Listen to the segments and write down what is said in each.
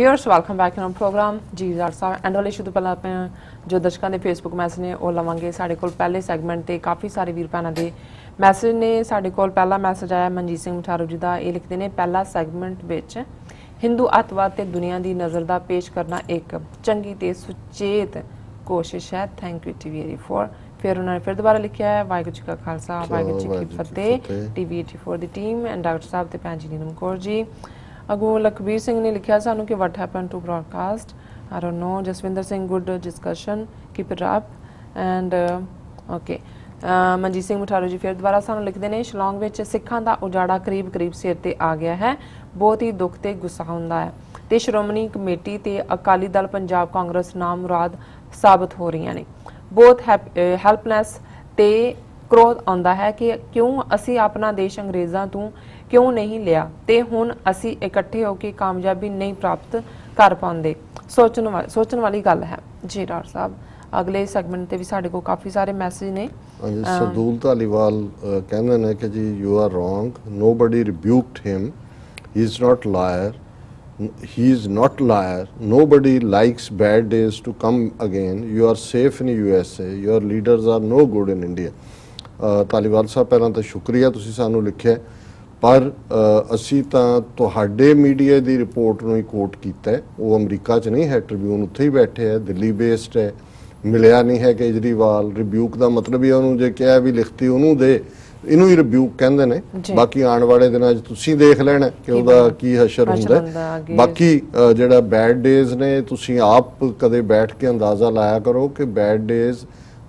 Viewers, welcome back in our program. जी doctor साहब and वाले इशू तो पहला ਆਪਾਂ जो दर्शकों के फेसबुक मैसेज ने वो लवांगे साढ़े कोल पहले सैगमेंट ते काफ़ी सारे वीर भैनों के मैसेज ने साढ़े कोल पहला मैसेज आया मनजीत सिंह मठारू जी का ये लिखते हैं पहला सैगमेंट विच हिंदू अतवाद ते दुनिया की नज़र दा पेश करना एक चंगी ते सुचेत कोशिश है। Thank you TV84। फिर उन्होंने फिर दोबारा लिखा है वाहिगुरू जी का खालसा वाहिगुरू जी की फतेह TV84 the team and doctor साहब ते भैन जी नीलम कौर जी। अगों लखबीर सिंह ने लिखा सानू कि what happen to broadcast I don't know. Jaswinder Singh good discussion keep it up and okay. Manjeet Singh Matharu ji फिर दोबारा सानू लिखते हैं शिलोंग विच सिखां दा उजाड़ा करीब करीब सिर ते आ गया है, बहुत ही दुख ते गुस्सा हुंदा है ते श्रोमणी कमेटी ते अकाली दल पंजाब कांग्रेस नाम मुराद साबित हो रही ने। बहुत हैल्पलैस ते क्रोध आंदा है कि क्यों असी अपना देश अंग्रेज़ों तो क्यों नहीं लिया ते हुण असी इकट्ठे होकर कामयाबी नहीं प्राप्त कर पाते। सोचण वाली गल है जी डॉक्टर साहब। अगले सैगमेंट ते भी साडे को काफ़ी सारे मैसेज ने। सदूल धालीवाल कहंदे ने कि जी you are wrong, nobody rebuked him, he is not liar, he is not liar, nobody likes bad days to come again, you are safe in USA, your leaders are no good in India। Dhaliwal ਸਾਹਿਬ ਪਹਿਲਾਂ ਤਾਂ ਸ਼ੁਕਰੀਆ ਤੁਸੀਂ ਸਾਨੂੰ ਲਿਖਿਆ, ਪਰ ਅਸੀਂ ਤਾਂ ਤੁਹਾਡੇ ਮੀਡੀਆ ਦੀ ਰਿਪੋਰਟ ਨੂੰ ਹੀ ਕੋਟ ਕੀਤਾ ਹੈ। ਉਹ ਅਮਰੀਕਾ 'ਚ ਨਹੀਂ ਹੈ, ਟ੍ਰਿਬਿਊਨ ਉੱਥੇ ਹੀ ਬੈਠੇ ਹੈ, ਦਿੱਲੀ ਬੇਸਡ ਹੈ, ਮਿਲਿਆ ਨਹੀਂ ਹੈ ਕੇਜਰੀਵਾਲ। ਰਿਬਿਊਕ ਦਾ ਮਤਲਬ ਹੀ ਉਹਨੂੰ ਜੇ ਕਿਹਾ ਵੀ ਲਿਖਤੀ ਉਹਨੂੰ ਦੇ, ਇਹਨੂੰ ਹੀ ਰਿਬਿਊਕ ਕਹਿੰਦੇ ਨੇ। ਬਾਕੀ ਆਉਣ ਵਾਲੇ ਦਿਨਾਂ 'ਚ ਤੁਸੀਂ ਦੇਖ ਲੈਣਾ ਕਿ ਉਹਦਾ ਕੀ ਹਸ਼ਰ ਹੁੰਦਾ। ਬਾਕੀ ਜਿਹੜਾ ਬੈਡ ਡੇਜ਼ ਨੇ ਤੁਸੀਂ ਆਪ ਕਦੇ ਬੈਠ ਕੇ ਅੰਦਾਜ਼ਾ ਲਾਇਆ ਕਰੋ ਕਿ ਬੈਡ ਡੇਜ਼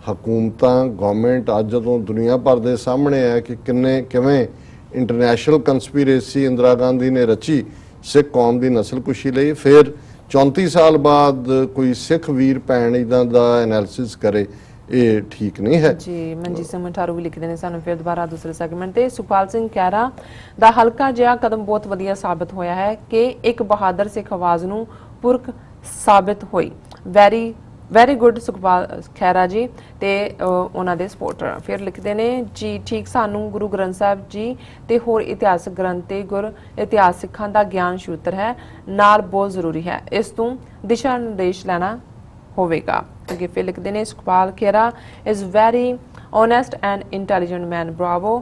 ਹਕੂਮਤਾਂ ਗੌਰਮੈਂਟ ਅੱਜ ਜਦੋਂ ਦੁਨੀਆ ਭਰ ਦੇ ਸਾਹਮਣੇ ਹੈ ਕਿ ਕਿਵੇਂ ਇੰਟਰਨੈਸ਼ਨਲ ਕੰਸਪੀਰੇਸੀ ਇੰਦਰਾ ਗਾਂਧੀ ਨੇ ਰਚੀ ਸਿੱਖ ਕੌਮ ਦੀ ਨਸਲਕੁਸ਼ੀ ਲਈ, ਫਿਰ 34 ਸਾਲ ਬਾਅਦ ਕੋਈ ਸਿੱਖ ਵੀਰ ਭੈਣ ਇੱਦਾਂ ਦਾ ਐਨਾਲਿਸਿਸ ਕਰੇ, ਇਹ ਠੀਕ नहीं है जी। मनजीत सिंह मठारू भी लिखते हैं सानू फिर दोबारा दूसरे सैगमेंट ते सुखपाल सिंह खैरा दा हल्का जिहा कदम बहुत वधिया साबित होया है कि एक बहादुर सिख आवाज़ नूं पुरख साबित होई। वैरी गुड सुखपाल खैरा जी ते उन्हां दे सपोर्टर। फिर लिखते हैं जी ठीक सानू गुरु ग्रंथ साहिब जी ते होर इतिहासक ग्रंथ ते गुर इतिहास सिखां दा ज्ञान शूत्र है नाल बहुत जरूरी है, इस तों दिशा निर्देश लैना होवेगा। अगे फिर लिखते हैं Sukhpal Khaira is very honest and intelligent man, bravo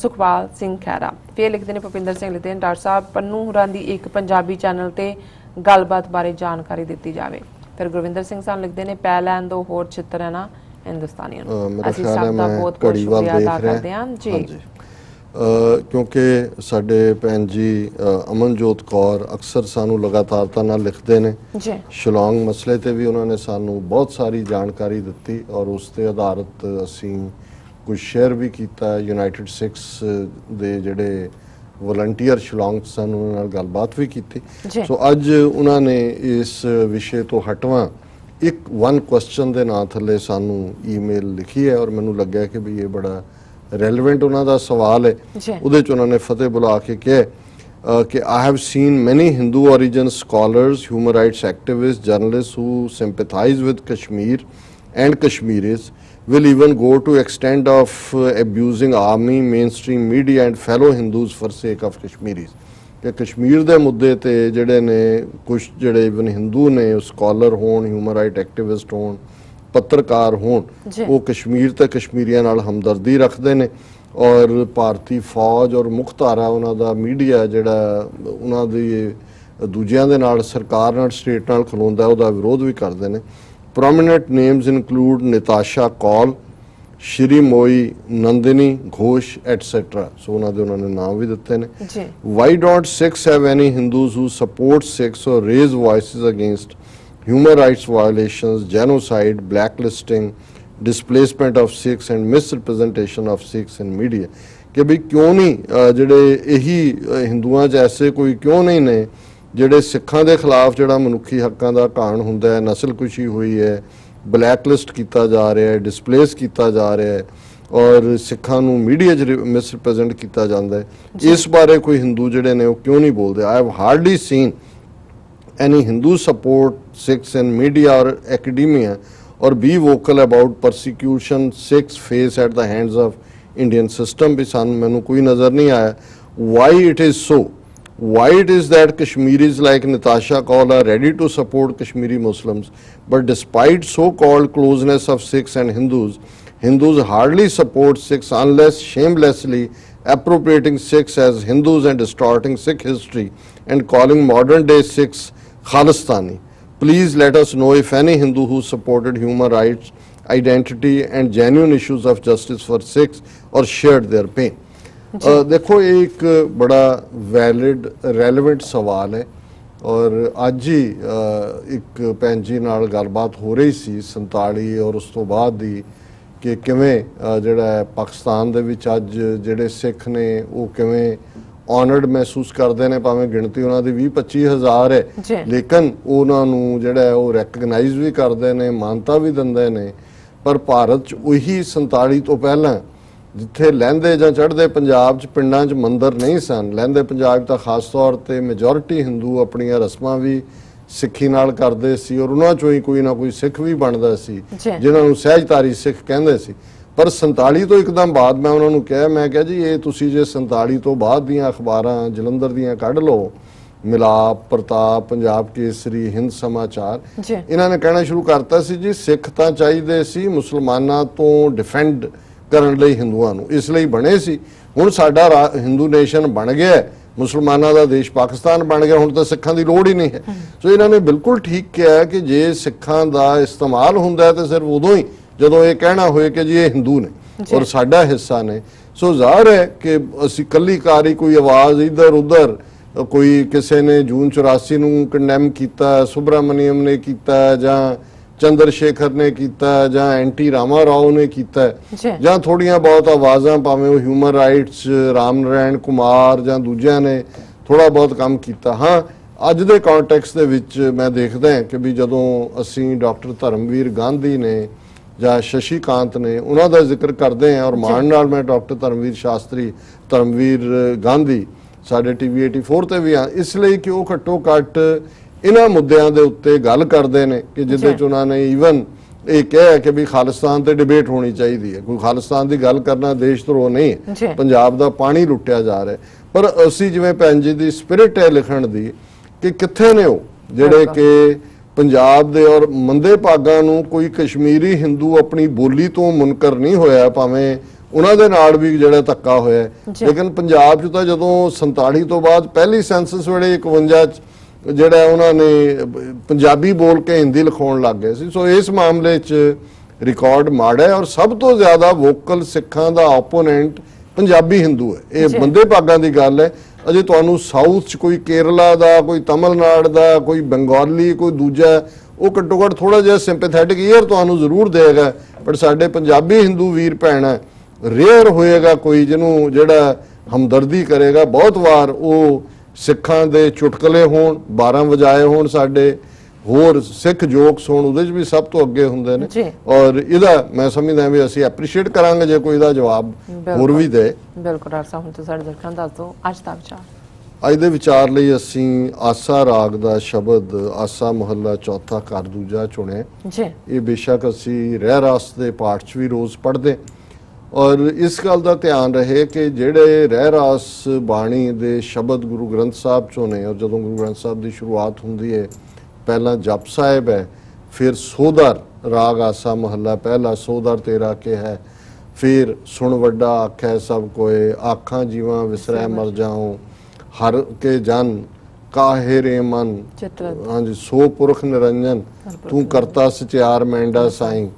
Sukhpal Singh Khaira. फिर लिखते हैं भुपिंदर सिंह लिखते हैं डॉक्टर साहब पन्नू होरां दी एक पंजाबी चैनल ते गलबात बारे जानकारी दी जाए। फिर गुरविंदर सिंह साहब लिखते हैं पै लैन दो होर चित्र है ना हिंदुस्तानियों असीं सब दा बहुत बहुत शुक्रिया अदा करते हैं जी। क्योंकि साडे भैन जी अमनजोत कौर अक्सर सानू लगातारता नाल लिखते हैं शिलोंग मसले ते भी उन्होंने सानू बहुत सारी जानकारी दी और उस ते आधारित असी कुछ शेयर भी किया। यूनाइटेड सिक्स दे जिहड़े वॉलंटियर शिलोंग सानू उन्हां नाल गलबात भी की। सो अज उन्होंने इस विषय तो हटवां एक वन क्वेश्चन के नाम थले सानू ईमेल लिखी है और मैनू लग्या कि भी ये बड़ा रेलिवेंट उन्होंने सवाल है। उहदे च उन्होंने फतेह बुला के कहा कि I have seen many Hindu origin scholars, human rights activist, journalist who sympathise with Kashmir and Kashmiris will even go to extent of abusing army, mainstream media and fellow Hindus for sake of Kashmiris। कि कश्मीर दे मुद्दे ते जिहड़े ने कुछ जिहड़े even Hindu ने scholar होण, human right activist होण, पत्रकार होण, वो कश्मीर ते कश्मीरियां नाल हमदर्दी रखते हैं और भारतीय फौज और मुख्तारा उन्हां दा मीडिया जिहड़ा उन्हां दी दूजियां दे नाल सरकार नाल स्टेट नाल खलोंदा उहदा विरोध भी करते हैं। Prominent names include Nitasha Kaul, Srimoyee, Nandini Ghosh etcetera. सो उन्होंने नाम भी दिते हैं। Why don't Sikhs have any Hindus who support Sikhs और raise voices against human rights violations, genocide, blacklisting, displacement of Sikhs and misrepresentation of Sikhs in media. कि भी क्यों नहीं जिहड़े यही हिंदुआं 'च ऐसे कोई क्यों नहीं ने जिहड़े सिखां दे खिलाफ जिहड़ा मनुखी हक्कां दा घाण हुंदा है, नस्लकुशी हुई है, ब्लैकलिस्ट किया जा रहा है, डिसप्लेस किया जा रहा है और सिखां नूं मीडिया 'च मिसरिप्रजेंट किया जाता है। इस बारे कोई हिंदू जिहड़े ने वो क्यों नहीं बोलते। I have hardly seen any Hindu support Sikhs in media or academia or be vocal about persecution Sikhs face at the hands of Indian system। भी सान मैनू कोई नज़र नहीं आया। Why it is so? Why it is that Kashmiris like Natasha Kaul are ready to support Kashmiri Muslims, but despite so-called closeness of Sikhs and Hindus, Hindus hardly support Sikhs unless shamelessly appropriating Sikhs as Hindus and distorting Sikh history and calling modern-day Sikhs Khalistani. Please let us know if any Hindu who supported human rights, identity and genuine issues of justice for Sikhs or shared their pain. देखो ये एक बड़ा valid relevant सवाल है और ਅੱਜ ਹੀ ਇੱਕ ਭੈਣ ਜੀ ਨਾਲ ਗੱਲਬਾਤ ਹੋ ਰਹੀ ਸੀ 47 ਔਰ ਉਸ ਤੋਂ ਬਾਅਦ ਦੀ ਕਿ ਕਿਵੇਂ ਜਿਹੜਾ ਪਾਕਿਸਤਾਨ ਦੇ ਵਿੱਚ ਅੱਜ ਜਿਹੜੇ ਸਿੱਖ ਨੇ ਉਹ ਕਿਵੇਂ ਆਨਰਡ ਮਹਿਸੂਸ ਕਰਦੇ ਨੇ ਭਾਵੇਂ ਗਿਣਤੀ ਉਹਨਾਂ ਦੀ 20-25 ਹਜ਼ਾਰ ਹੈ ਲੇਕਿਨ ਉਹਨਾਂ ਨੂੰ ਜਿਹੜਾ ਉਹ ਰੈਕਗਨਾਈਜ਼ ਵੀ ਕਰਦੇ ਨੇ ਮਾਨਤਾ ਵੀ ਦਿੰਦੇ ਨੇ ਪਰ ਭਾਰਤ 'ਚ ਉਹੀ 47 ਤੋਂ ਪਹਿਲਾਂ ਜਿੱਥੇ ਲਹਿੰਦੇ ਜਾਂ ਚੜ੍ਹਦੇ ਪੰਜਾਬ 'ਚ ਪਿੰਡਾਂ 'ਚ ਮੰਦਰ ਨਹੀਂ ਸਨ ਲਹਿੰਦੇ ਪੰਜਾਬ ਤਾਂ ਖਾਸ ਤੌਰ ਤੇ ਮੈਜੋਰਿਟੀ ਹਿੰਦੂ ਆਪਣੀਆਂ ਰਸਮਾਂ ਵੀ ਸਿੱਖੀ ਨਾਲ ਕਰਦੇ ਸੀ ਔਰ ਉਹਨਾਂ 'ਚੋਂ ਹੀ ਕੋਈ ਨਾ ਕੋਈ ਸਿੱਖ ਵੀ ਬਣਦਾ ਸੀ ਜਿਨ੍ਹਾਂ ਨੂੰ ਸਹਿਜਧਾਰੀ ਸਿੱਖ ਕਹਿੰਦੇ ਸੀ ਪਰ 47 ਤੋਂ ਇੱਕਦਮ ਬਾਅਦ ਮੈਂ ਉਹਨਾਂ ਨੂੰ ਕਿਹਾ ਮੈਂ ਕਿਹਾ ਜੀ ਇਹ ਤੁਸੀਂ ਜੇ 47 ਤੋਂ ਬਾਅਦ ਦੀਆਂ ਅਖਬਾਰਾਂ ਜਲੰਧਰ ਦੀਆਂ ਕੱਢ ਲਓ ਮਿਲਾਪ ਪ੍ਰਤਾਪ ਪੰਜਾਬ ਕੇਸਰੀ ਹਿੰਦ ਸਮਾਚਾਰ ਇਹਨਾਂ ਨੇ ਕਹਿਣਾ ਸ਼ੁਰੂ ਕਰਤਾ ਸੀ ਜੀ ਸਿੱਖ ਤਾਂ ਚਾਹੀਦੇ ਸੀ ਮੁਸਲਮਾਨਾਂ ਤੋਂ ਡਿਫੈਂਡ ਕਰਨ ਲਈ ਹਿੰਦੂਆਂ ਨੂੰ ਇਸ ਲਈ ਬਣੇ ਸੀ ਹੁਣ ਸਾਡਾ ਹਿੰਦੂ ਨੇਸ਼ਨ ਬਣ ਗਿਆ ਮੁਸਲਮਾਨਾਂ ਦਾ ਦੇਸ਼ ਪਾਕਿਸਤਾਨ ਬਣ ਗਿਆ ਹੁਣ ਤਾਂ ਸਿੱਖਾਂ ਦੀ ਲੋੜ ਹੀ ਨਹੀਂ ਹੈ ਸੋ ਇਹਨਾਂ ਨੇ ਬਿਲਕੁਲ ਠੀਕ ਕਿਹਾ ਕਿ ਜੇ ਸਿੱਖਾਂ ਦਾ ਇਸਤੇਮਾਲ ਹੁੰਦਾ ਤਾਂ ਸਿਰਫ ਉਦੋਂ ਹੀ ਜਦੋਂ ਇਹ ਕਹਿਣਾ ਹੋਏ ਕਿ ਜੀ ਇਹ ਹਿੰਦੂ ਨੇ ਔਰ ਸਾਡਾ ਹਿੱਸਾ ਨੇ ਸੋ ਜ਼ਾਹਰ ਹੈ ਕਿ ਅਸੀਂ ਕੱਲੀ ਕਾਰੀ ਕੋਈ ਆਵਾਜ਼ ਇੱਧਰ ਉੱਧਰ ਕੋਈ ਕਿਸੇ ਨੇ ਜੂਨ 84 ਨੂੰ ਕੰਡੈਮ ਕੀਤਾ ਸੁਬਰਾਮਨੀਅਮ ਨੇ ਕੀਤਾ ਜਾਂ ਚੰਦਰਸ਼ੇਖਰ ਨੇ ਕੀਤਾ ਜਾਂ ਐਂਟੀ ਰਾਮਾ ਰਾਓ ਨੇ ਕੀਤਾ ਜਾਂ ਥੋੜੀਆਂ ਬਹੁਤ ਆਵਾਜ਼ਾਂ ਭਾਵੇਂ ਉਹ ਹਿਊਮਨ ਰਾਈਟਸ ਰਾਮ ਨਾਰਾਇਣ ਕੁਮਾਰ ਜਾਂ ਦੂਜਿਆਂ ਨੇ ਥੋੜਾ ਬਹੁਤ ਕੰਮ ਕੀਤਾ ਹਾਂ ਅੱਜ ਦੇ ਕੰਟੈਕਸਟ ਦੇ ਵਿੱਚ ਮੈਂ ਦੇਖਦਾ ਹਾਂ ਕਿ ਵੀ ਜਦੋਂ ਅਸੀਂ ਡਾਕਟਰ ਧਰਮਵੀਰ ਗਾਂਧੀ ਨੇ ਜਾਂ ਸ਼ਸ਼ੀ ਕਾਂਤ ਨੇ ਉਹਨਾਂ ਦਾ ਜ਼ਿਕਰ ਕਰਦੇ ਹਾਂ ਔਰ ਮਾਣ ਨਾਲ ਮੈਂ ਡਾਕਟਰ ਧਰਮਵੀਰ ਗਾਂਧੀ ਸਾਡੇ TV 84 ਤੇ ਵੀ ਆ ਇਸ ਲਈ ਕਿ ਉਹ ਘੱਟੋ ਘੱਟ ਇਹਨਾਂ ਮੁੱਦਿਆਂ ਦੇ ਉੱਤੇ ਗੱਲ ਕਰਦੇ ਨੇ ਕਿ ਜਿਹਦੇ 'ਚ ਉਹਨਾਂ ਨੇ ਈਵਨ ਇਹ ਕਿਹਾ ਕਿ ਵੀ ਖਾਲਿਸਤਾਨ ਤੇ ਡਿਬੇਟ ਹੋਣੀ ਚਾਹੀਦੀ ਹੈ ਕੋਈ ਖਾਲਿਸਤਾਨ ਦੀ ਗੱਲ ਕਰਨਾ ਦੇਸ਼ ਧਰੋਹ ਨਹੀਂ ਹੈ ਪੰਜਾਬ ਦਾ ਪਾਣੀ ਲੁੱਟਿਆ ਜਾ ਰਿਹਾ ਪਰ ਅਸੀਂ ਜਿਵੇਂ ਭੈਣ ਜੀ ਦੀ ਸਪਿਰਿਟ ਹੈ ਲਿਖਣ ਦੀ ਕਿ ਕਿੱਥੇ ਨੇ ਉਹ ਜਿਹੜੇ ਕਿ ਪੰਜਾਬ ਦੇ ਔਰ ਮੰਦੇ ਭਾਗਾਂ ਨੂੰ ਕੋਈ ਕਸ਼ਮੀਰੀ ਹਿੰਦੂ ਆਪਣੀ ਬੋਲੀ ਤੋਂ ਮੁਨਕਰ ਨਹੀਂ ਹੋਇਆ ਭਾਵੇਂ ਉਹਨਾਂ ਦੇ ਨਾਲ ਵੀ ਜਿਹੜਾ ਧੱਕਾ ਹੋਇਆ ਲੇਕਿਨ ਪੰਜਾਬ 'ਚ ਤਾਂ ਜਦੋਂ 47 ਤੋਂ ਬਾਅਦ ਪਹਿਲੀ ਸੈਂਸਸ ਵੇਲੇ 51 'ਚ ਜਿਹੜਾ ਉਹਨਾਂ ਨੇ ਪੰਜਾਬੀ ਬੋਲ ਕੇ ਹਿੰਦੀ ਲਿਖਾਉਣ ਲੱਗ ਗਏ ਸੀ ਸੋ ਇਸ ਮਾਮਲੇ 'ਚ ਰਿਕਾਰਡ ਮਾੜਾ ਹੈ ਔਰ ਸਭ ਤੋਂ ਜ਼ਿਆਦਾ ਵੋਕਲ ਸਿੱਖਾਂ ਦਾ ਓਪੋਨੈਂਟ ਪੰਜਾਬੀ ਹਿੰਦੂ ਹੈ ਇਹ ਬੰਦੇ ਭਾਗਾਂ ਦੀ ਗੱਲ ਹੈ ਅਜੇ ਤੁਹਾਨੂੰ ਸਾਊਥ 'ਚ ਕੋਈ ਕੇਰਲਾ ਦਾ ਕੋਈ ਤਮਿਲਨਾਡੂ ਦਾ ਕੋਈ ਬੰਗਾਲੀ ਕੋਈ ਦੂਜਾ ਉਹ ਘੱਟੋ ਘੱਟ ਥੋੜਾ ਜਿਹਾ ਸਿੰਪੈਥੈਟਿਕ ਈਅਰ ਤੁਹਾਨੂੰ ਜ਼ਰੂਰ ਦੇਗਾ ਪਰ ਸਾਡੇ ਪੰਜਾਬੀ ਹਿੰਦੂ ਵੀਰ ਭੈਣ ਰੇਅਰ ਹੋਏਗਾ ਕੋਈ ਜਿਹਨੂੰ ਜਿਹੜਾ ਹਮਦਰਦੀ ਕਰੇਗਾ ਬਹੁਤ ਵਾਰ ਉਹ ਸਿੱਖਾਂ ਦੇ ਚੁਟਕਲੇ ਹੋਣ 12 ਵਜਾਏ ਹੋਣ ਸਾਡੇ ਹੋਰ ਸਿੱਖ ਜੋਕਸ ਹੋਣ ਉਹਦੇ 'ਚ ਵੀ ਸਭ ਤੋਂ ਅੱਗੇ ਹੁੰਦੇ ਨੇ ਔਰ ਇਹਦਾ ਮੈਂ ਸਮਝਦਾ ਵੀ ਅਸੀਂ ਐਪਰੀਸ਼ੀਏਟ ਕਰਾਂਗੇ ਜੇ ਕੋਈ ਇਹਦਾ ਜਵਾਬ ਹੋਰ ਵੀ ਦੇ ਬਿਲਕੁਲ ਡਾਕਟਰ ਸਾਹਿਬ ਹੁਣ ਤਾਂ ਸਾਡੇ ਦਰਸ਼ਕਾਂ ਨੂੰ ਦੱਸ ਦਿਓ ਅੱਜ ਦਾ ਵਿਚਾਰ ਅੱਜ ਦੇ ਵਿਚਾਰ ਲਈ ਅਸੀਂ ਆਸਾ ਰਾਗ ਦਾ ਸ਼ਬਦ ਆਸਾ ਮੁਹੱਲਾ ਚੌਥਾ ਘਰ ਦੂਜਾ ਚੁਣਿਆ ਇਹ ਬੇਸ਼ੱਕ ਅਸੀਂ ਰਹਿ ਰਾਸ ਦੇ ਪਾਠ 'ਚ ਵੀ ਰੋਜ਼ ਪੜ੍ਹਦੇ ਔਰ ਇਸ ਗੱਲ ਦਾ ਧਿਆਨ ਰਹੇ ਕਿ ਜਿਹੜੇ ਰਹਿ ਰਾਸ ਬਾਣੀ ਦੇ ਸ਼ਬਦ ਗੁਰੂ ਗ੍ਰੰਥ ਸਾਹਿਬ 'ਚੋਂ ਨੇ ਔਰ ਜਦੋਂ ਗੁਰੂ ਗ੍ਰੰਥ ਸਾਹਿਬ ਦੀ ਸ਼ੁਰੂਆਤ ਹੁੰਦੀ ਹੈ ਪਹਿਲਾਂ ਜਪ ਸਾਹਿਬ ਹੈ ਫਿਰ ਸੋਦਰ ਰਾਗ ਆਸਾ ਮਹੱਲਾ ਪਹਿਲਾ ਸੋਦਰ ਤੇਰਾ ਕੇ ਹੈ ਫਿਰ ਸੁਣ ਵੱਡਾ ਆਖੈ ਸਭ ਕੋਏ ਆਖਾਂ ਜੀਵਾਂ ਵਿਸਰੈ ਮਰ ਜਾਉ ਹਰ ਕੇ ਜਨ ਕਾਹੇ ਰੇ ਮਨ ਹਾਂਜੀ ਸੋ ਪੁਰਖ ਨਿਰੰਜਨ ਤੂੰ ਕਰਤਾ ਸਚਿਆਰ ਮੈਂਡਾ ਸਾਈਂ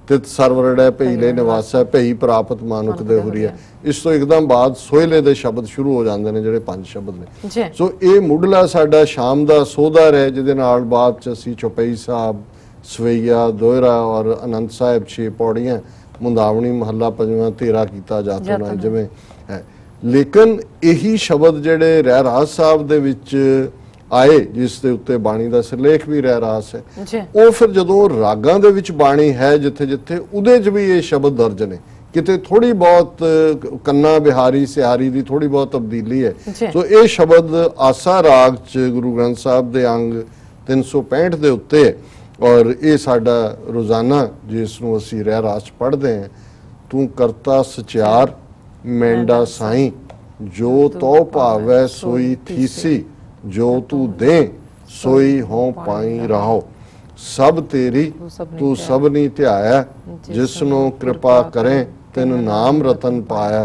ਤਿਤ ਸਰਵਰੜੈ ਭਈਲੇ ਨਿਵਾਸੈ ਭਈ ਪ੍ਰਾਪਤ ਮਾਨੁਖ ਦੇ ਹੁਰੀਆ ਇਸ ਤੋਂ ਇੱਕਦਮ ਬਾਅਦ ਸੋਹਲੇ ਦੇ ਸ਼ਬਦ ਸ਼ੁਰੂ ਹੋ ਜਾਂਦੇ ਨੇ ਜਿਹੜੇ 5 ਸ਼ਬਦ ਨੇ ਸੋ ਇਹ ਮੁੱਢਲਾ ਸਾਡਾ ਸ਼ਾਮ ਦਾ ਸੋਦਰ ਹੈ ਜਿਹਦੇ ਨਾਲ ਬਾਅਦ ਚ ਅਸੀਂ ਚੌਪਈ ਸਾਹਿਬ ਸਵਈਆ ਦੋਹਰਾ ਔਰ ਅਨੰਦ ਸਾਹਿਬ 6 ਪੌੜੀਆਂ ਮੁੰਦਾਵਣੀ ਮਹੱਲਾ ਪੰਜਵਾਂ ਤੇਰਾ ਕੀਤਾ ਜਾਤਾ ਨਾ ਜਿਵੇਂ ਹੈ ਲੇਕਿਨ ਇਹੀ ਸ਼ਬਦ ਜਿਹੜੇ ਰਹਿ ਰਾਸ ਸਾਹਿਬ ਦੇ ਵਿੱਚ ਆਏ ਜਿਸ ਦੇ ਉੱਤੇ ਬਾਣੀ ਦਾ ਸਿਰਲੇਖ ਵੀ ਰਹਿ ਰਾਸ ਹੈ ਉਹ ਫਿਰ ਜਦੋਂ ਰਾਗਾਂ ਦੇ ਵਿੱਚ ਬਾਣੀ ਹੈ ਜਿੱਥੇ ਜਿੱਥੇ ਉਹਦੇ 'ਚ ਵੀ ਇਹ ਸ਼ਬਦ ਦਰਜ ਨੇ ਕਿਤੇ ਥੋੜੀ ਬਹੁਤ ਕੰਨਾ ਬਿਹਾਰੀ ਸਿਹਾਰੀ ਦੀ ਥੋੜੀ ਬਹੁਤ ਤਬਦੀਲੀ ਹੈ ਸੋ ਇਹ ਸ਼ਬਦ ਆਸਾ ਰਾਗ 'ਚ ਗੁਰੂ ਗ੍ਰੰਥ ਸਾਹਿਬ ਦੇ ਅੰਗ 365 ਦੇ ਉੱਤੇ ਔਰ ਇਹ ਸਾਡਾ ਰੋਜ਼ਾਨਾ ਜਿਸ ਨੂੰ ਅਸੀਂ ਰਹਿ ਰਾਸ ਪੜ੍ਹਦੇ ਹਾਂ ਤੂੰ ਕਰਤਾ ਸਚਿਆਰ ਮੈਂਡਾ ਸਾਈਂ जो तो भावै सोई थीसी, जो तू दे सोई हों पाई रहो। सब तेरी तू सबनी ध्याया, जिसनों कृपा करें तिन नाम रतन पाया।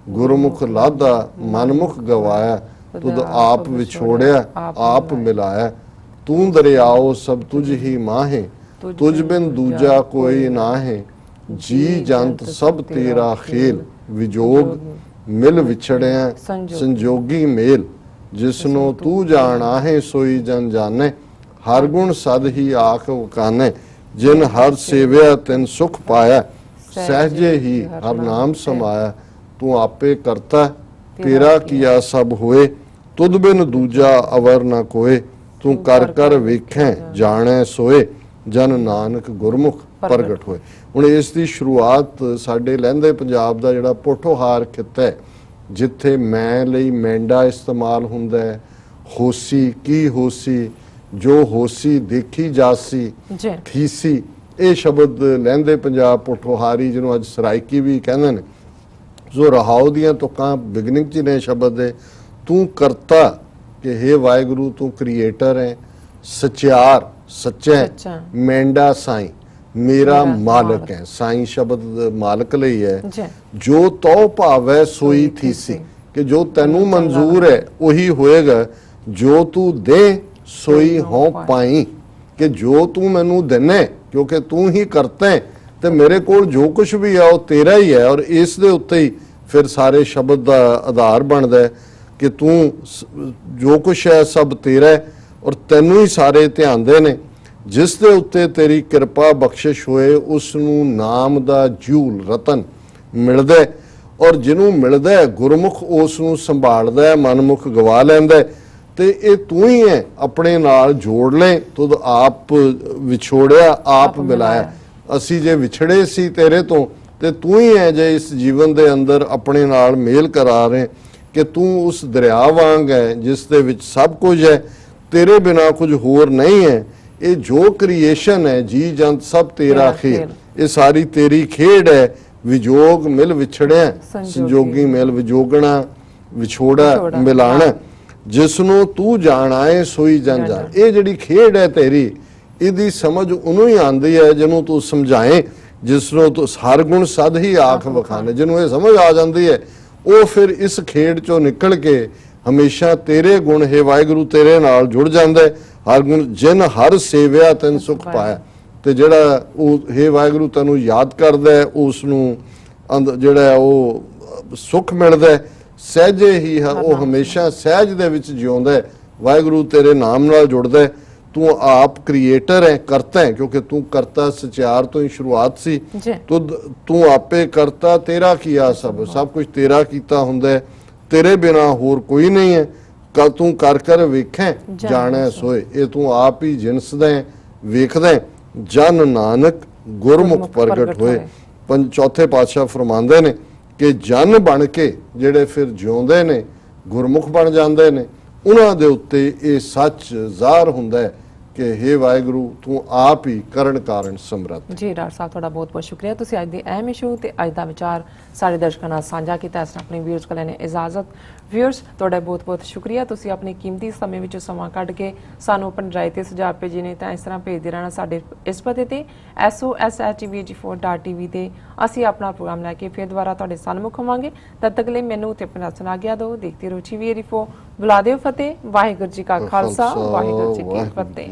गुरमुख लादा मनमुख गवाया, तुद आप विछोड़िया आप मिलाया। तू दरियाओ सब तुझ ही माहे, तुझ बिन दूजा कोई नाहे। जी जंत सब तेरा खेल, विजोग मिल विछड़िया संजोगी मेल। जिसनों तू जान आहे सोई जन जाने, हर गुण सद ही आख वकाने। जिन हर सेव्या तिन सुख पाया, सहजे ही हर नाम समाया। तू आपे करता तेरा किया सब होए, तुद बिन दूजा अवर न कोए। तू कर कर वेखें जाने सोए, जन नानक गुरमुख प्रगट होए। हुण इस दी शुरुआत साडे लਹਿੰਦੇ ਪੰਜਾਬ ਦਾ ਜਿਹੜਾ ਪੋਠੋਹਾਰ ਖਿੱਤਾ ਹੈ, ਜਿੱਥੇ ਮੈਂ ਲਈ ਮੈਂਡਾ ਇਸਤੇਮਾਲ ਹੁੰਦਾ ਹੈ। ਹੋਸੀ ਕੀ ਹੋਸੀ, ਜੋ ਹੋਸੀ ਦੇਖੀ ਜਾਸੀ ਥੀਸੀ, ਇਹ ਸ਼ਬਦ ਲਹਿੰਦੇ ਪੰਜਾਬ ਪੋਠੋਹਾਰੀ ਜਿਹਨੂੰ ਅੱਜ ਸਰਾਇਕੀ ਵੀ ਕਹਿੰਦੇ ਨੇ। ਸੋ ਰਹਾਉ ਦੀਆਂ ਤੁਕਾਂ ਬਿਗਨਿੰਗ 'ਚ ਨੇ ਸ਼ਬਦ ਦੇ। ਤੂੰ ਕਰਤਾ ਕਿ ਹੇ ਵਾਹਿਗੁਰੂ ਤੂੰ ਕ੍ਰੀਏਟਰ ਹੈ, ਸਚਿਆਰ ਸੱਚਾ, ਮੈਂਡਾ ਸਾਈਂ मेरा मालक है। साईं शब्द मालक ਲਈ है। जो तो भावै सोई थीसी, कि जो तेनू मंजूर है वही होएगा। जो तू दे सोई हो पाई, कि जो तू मैनू देने क्योंकि तू ही करता है, तो मेरे कोल जो कुछ भी है वो तेरा ही है। और इस दे उत्ते ही फिर सारे शब्द का आधार बनता है कि तू जो कुछ है सब तेरा है और तेनू ही सारे ध्यान दे ने। जिस दे उत्ते तेरी कृपा बख्शिश होए, उसनू नाम दा जूल रतन मिलदा है। और जिन्हों मिलदा है गुरमुख उसनू संभालदा है, मनमुख गवा लैंदा है। ते ये तू ही है अपने नाल जोड़ ले, तुद आप विछोड़िया आप मिलाया। असी जे विछड़े सी तेरे तो, ते तू ही है जे इस जीवन दे अंदर अपने नाल मेल करा रहे, कि तू उस दरिया वांग है जिस दे विच सब कुछ है, तेरे बिना कुछ होर नहीं है। ये जो क्रिएशन है जी जंत सब तेरा खेल, ये सारी तेरी खेड है। विजोग मिल विछड़िया संजोगी मेल, विजोगना विछोड़ा मिलाना। जिसनों तू जान आए सोई जन जान, ये जिहड़ी खेड है तेरी, इहदी समझ उन्हों ही आंदी है जिन्हों तू समझाए। जिसनों तू हर गुण सद ही आख वखाने, जिन्हों ये समझ आ जाती है वो फिर इस खेड चों निकल के हमेशा तेरे गुण हे वाहिगुरू तेरे नाल जुड़ जाता है। हर गुण जिन हर सेव्या तैन सुख पाया, तो जिहड़ा वो हे वाहिगुरू तैनूं याद करदा है उसनूं जिहड़ा वो सुख मिलदा है। सहजे ही वो हमेशा सहज दे विच जिउंदा है। वाहिगुरू तेरे नाम नाल जुड़दा है। तू आप क्रिएटर है, करता है, क्योंकि तू करता सचियार तो ही शुरुआत सी। तू आपे करता तेरा किया सब कुछ तेरा कीता हुंदा है। तेरे बिना होर कोई नहीं है। कल तू कर कर वेखें जाने सोए, ये तू आप ही जिनसदा है वेखदा है। जन नानक गुरमुख प्रगट होए। चौथे पातशाह फरमांदे ने कि जन बन के जिहड़े फिर जिउंदे ने गुरमुख बन जांदे ने, उन्हां दे उत्ते ये सच ਜ਼ਾਹਰ हुंदा है कि हे वाहिगुरू तू आप ही करण कारण समर्थ। जी डॉक्टर साहब तुहाडा बहुत बहुत शुक्रिया। तुसीं अज दे अहम इशू ते अज दा विचार सारे दर्शकों नाल साझा कीता। इस अपने व्यूअर्स को लैने इजाजत। व्यूअर्स तुहाडा बहुत बहुत शुक्रिया। तुसीं अपने कीमती समय विचों समां कढ के सानूं अपने राय ते सुझाव भेजे ने, तां इस तरह भेजदे रहना साडे इस पते ते SOS@tv84.tv ते असीं अपना प्रोग्राम लैके फिर दोबारा तुहाडे सन्मुख होवांगे। तद तक लई मैनूं ते अपना सुना दो। देखते रहो TV 84। बुला दिओ फतेह। वाहिगुरू जी का खालसा, वाहिगुरू जी की फतेह।